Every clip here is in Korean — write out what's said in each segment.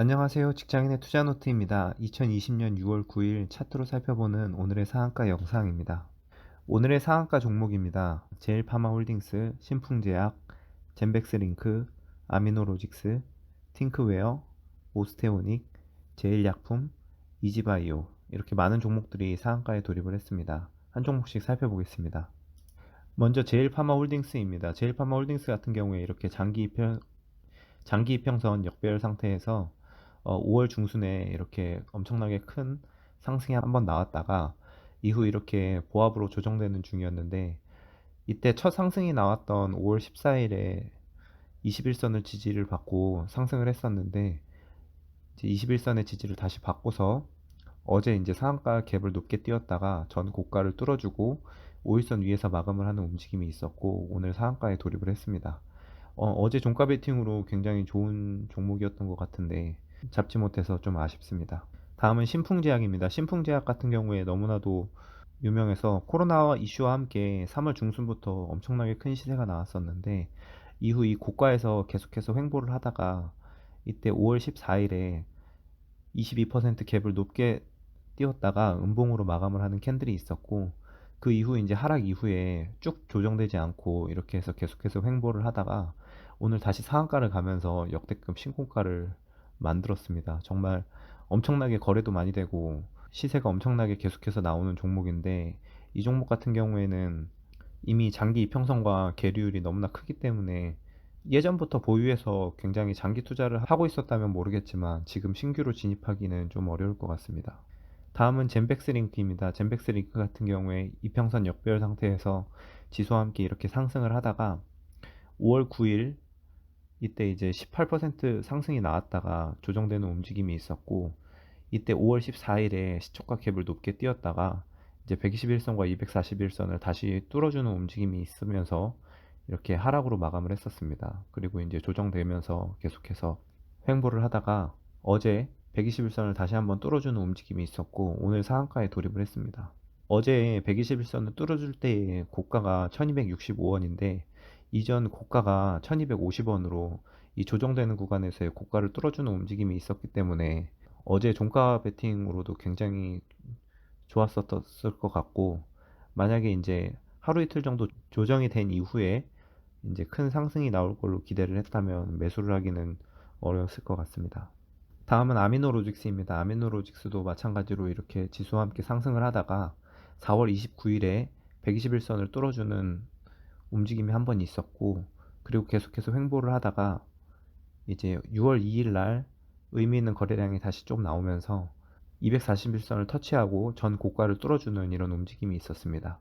안녕하세요. 직장인의 투자노트입니다. 2020년 6월 9일 차트로 살펴보는 오늘의 상한가 영상입니다. 오늘의 상한가 종목입니다. 제일파마홀딩스, 신풍제약, 젠백스링크, 아미노로직스, 팅크웨어, 오스테오닉, 제일약품, 이지바이오 이렇게 많은 종목들이 상한가에 돌입을 했습니다. 한 종목씩 살펴보겠습니다. 먼저 제일파마홀딩스입니다. 제일파마홀딩스 같은 경우에 이렇게 장기 이평선 역배열 상태에서 5월 중순에 이렇게 엄청나게 큰 상승이 한번 나왔다가 이후 이렇게 보합으로 조정되는 중이었는데, 이때 첫 상승이 나왔던 5월 14일에 21선을 지지를 받고 상승을 했었는데, 이제 21선의 지지를 다시 받고서 어제 이제 상한가 갭을 높게 띄웠다가 전 고가를 뚫어주고 5일선 위에서 마감을 하는 움직임이 있었고, 오늘 상한가에 돌입을 했습니다. 어제 종가 베팅으로 굉장히 좋은 종목이었던 것 같은데 잡지 못해서 좀 아쉽습니다. 다음은 신풍제약입니다. 신풍제약 같은 경우에 너무나도 유명해서 코로나 이슈와 함께 3월 중순부터 엄청나게 큰 시세가 나왔었는데, 이후 이 고가에서 계속해서 횡보를 하다가 이때 5월 14일에 22% 갭을 높게 띄웠다가 음봉으로 마감을 하는 캔들이 있었고, 그 이후 이제 하락 이후에 쭉 조정되지 않고 이렇게 해서 계속해서 횡보를 하다가 오늘 다시 상한가를 가면서 역대급 신고가를 만들었습니다. 정말 엄청나게 거래도 많이 되고 시세가 엄청나게 계속해서 나오는 종목인데, 이 종목 같은 경우에는 이미 장기 이평선과 계류율이 너무나 크기 때문에 예전부터 보유해서 굉장히 장기 투자를 하고 있었다면 모르겠지만 지금 신규로 진입하기는 좀 어려울 것 같습니다. 다음은 젠백스링크입니다. 젠백스링크 같은 경우에 이평선 역배열 상태에서 지수와 함께 이렇게 상승을 하다가 5월 9일 이때 이제 18% 상승이 나왔다가 조정되는 움직임이 있었고, 이때 5월 14일에 시초가 캡을 높게 띄었다가 이제 121선과 241선을 다시 뚫어주는 움직임이 있으면서 이렇게 하락으로 마감을 했었습니다. 그리고 이제 조정되면서 계속해서 횡보를 하다가 어제 121선을 다시 한번 뚫어주는 움직임이 있었고, 오늘 상한가에 돌입을 했습니다. 어제 121선을 뚫어줄 때의 고가가 1265원인데 이전 고가가 1250원으로 이 조정되는 구간에서의 고가를 뚫어주는 움직임이 있었기 때문에 어제 종가 베팅으로도 굉장히 좋았었을 것 같고, 만약에 이제 하루 이틀 정도 조정이 된 이후에 이제 큰 상승이 나올 걸로 기대를 했다면 매수를 하기는 어려웠을 것 같습니다. 다음은 아미노로직스입니다. 아미노로직스도 마찬가지로 이렇게 지수와 함께 상승을 하다가 4월 29일에 121선을 뚫어주는 움직임이 한 번 있었고, 그리고 계속해서 횡보를 하다가 이제 6월 2일 날 의미 있는 거래량이 다시 좀 나오면서 241선을 터치하고 전 고가를 뚫어주는 이런 움직임이 있었습니다.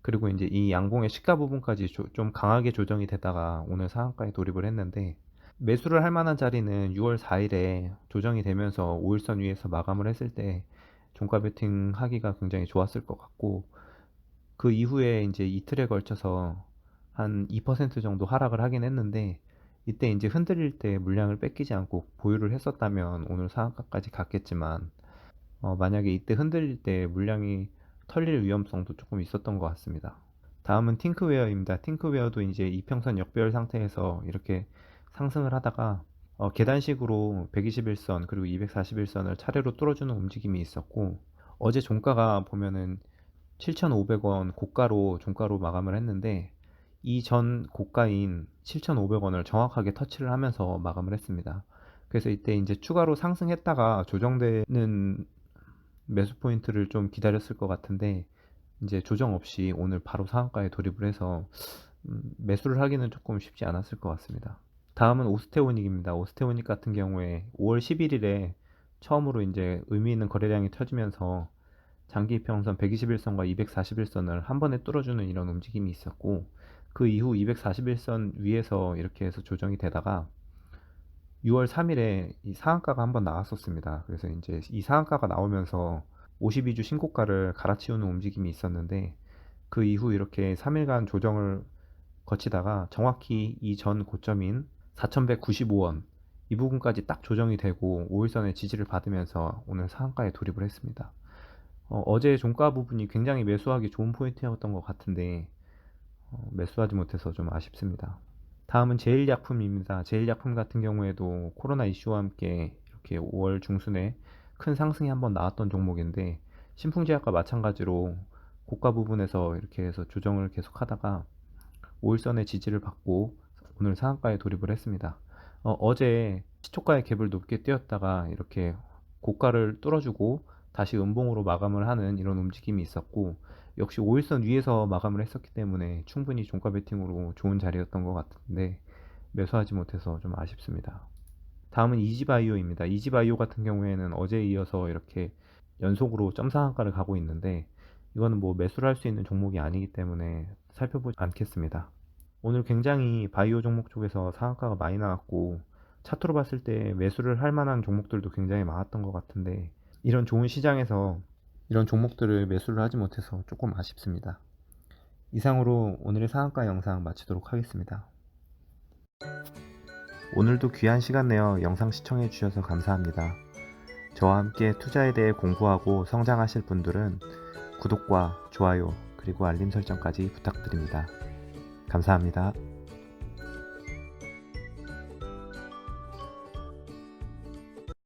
그리고 이제 이 양봉의 시가 부분까지 좀 강하게 조정이 되다가 오늘 상한가에 돌입을 했는데, 매수를 할 만한 자리는 6월 4일에 조정이 되면서 5일선 위에서 마감을 했을 때 종가 베팅 하기가 굉장히 좋았을 것 같고, 그 이후에 이제 이틀에 걸쳐서 한 2% 정도 하락을 하긴 했는데, 이때 이제 흔들릴 때 물량을 뺏기지 않고 보유를 했었다면 오늘 상한가까지 갔겠지만, 만약에 이때 흔들릴 때 물량이 털릴 위험성도 조금 있었던 것 같습니다. 다음은 팅크웨어입니다. 팅크웨어도 이제 이평선 역배열 상태에서 이렇게 상승을 하다가 계단식으로 121선 그리고 241선을 차례로 뚫어주는 움직임이 있었고, 어제 종가가 보면은 7,500원 고가로 종가로 마감을 했는데 이 전 고가인 7,500원을 정확하게 터치를 하면서 마감을 했습니다. 그래서 이때 이제 추가로 상승했다가 조정되는 매수 포인트를 좀 기다렸을 것 같은데, 이제 조정 없이 오늘 바로 상한가에 돌입을 해서 매수를 하기는 조금 쉽지 않았을 것 같습니다. 다음은 오스테오닉입니다. 오스테오닉 같은 경우에 5월 11일에 처음으로 이제 의미 있는 거래량이 터지면서 장기 이평선 121선과 241선을 한 번에 뚫어주는 이런 움직임이 있었고, 그 이후 241선 위에서 이렇게 해서 조정이 되다가 6월 3일에 이 상한가가 한번 나왔었습니다. 그래서 이제 이 상한가가 나오면서 52주 신고가를 갈아치우는 움직임이 있었는데, 그 이후 이렇게 3일간 조정을 거치다가 정확히 이 전 고점인 4,195원 이 부분까지 딱 조정이 되고 5일선의 지지를 받으면서 오늘 상한가에 돌입을 했습니다. 어제 종가 부분이 굉장히 매수하기 좋은 포인트였던 것 같은데 매수하지 못해서 좀 아쉽습니다. 다음은 제일약품입니다. 제일약품 같은 경우에도 코로나 이슈와 함께 이렇게 5월 중순에 큰 상승이 한번 나왔던 종목인데, 신풍제약과 마찬가지로 고가 부분에서 이렇게 해서 조정을 계속 하다가 5일선의 지지를 받고 오늘 상한가에 돌입을 했습니다. 어제 시초가의 갭을 높게 띄었다가 이렇게 고가를 뚫어주고 다시 음봉으로 마감을 하는 이런 움직임이 있었고, 역시 5일선 위에서 마감을 했었기 때문에 충분히 종가 베팅으로 좋은 자리였던 것 같은데 매수하지 못해서 좀 아쉽습니다. 다음은 이지바이오입니다. 이지바이오 같은 경우에는 어제에 이어서 이렇게 연속으로 점상한가를 가고 있는데, 이거는 뭐 매수를 할 수 있는 종목이 아니기 때문에 살펴보지 않겠습니다. 오늘 굉장히 바이오 종목 쪽에서 상한가가 많이 나왔고, 차트로 봤을 때 매수를 할 만한 종목들도 굉장히 많았던 것 같은데, 이런 좋은 시장에서 이런 종목들을 매수를 하지 못해서 조금 아쉽습니다. 이상으로 오늘의 상한가 영상 마치도록 하겠습니다. 오늘도 귀한 시간 내어 영상 시청해 주셔서 감사합니다. 저와 함께 투자에 대해 공부하고 성장하실 분들은 구독과 좋아요 그리고 알림 설정까지 부탁드립니다. 감사합니다.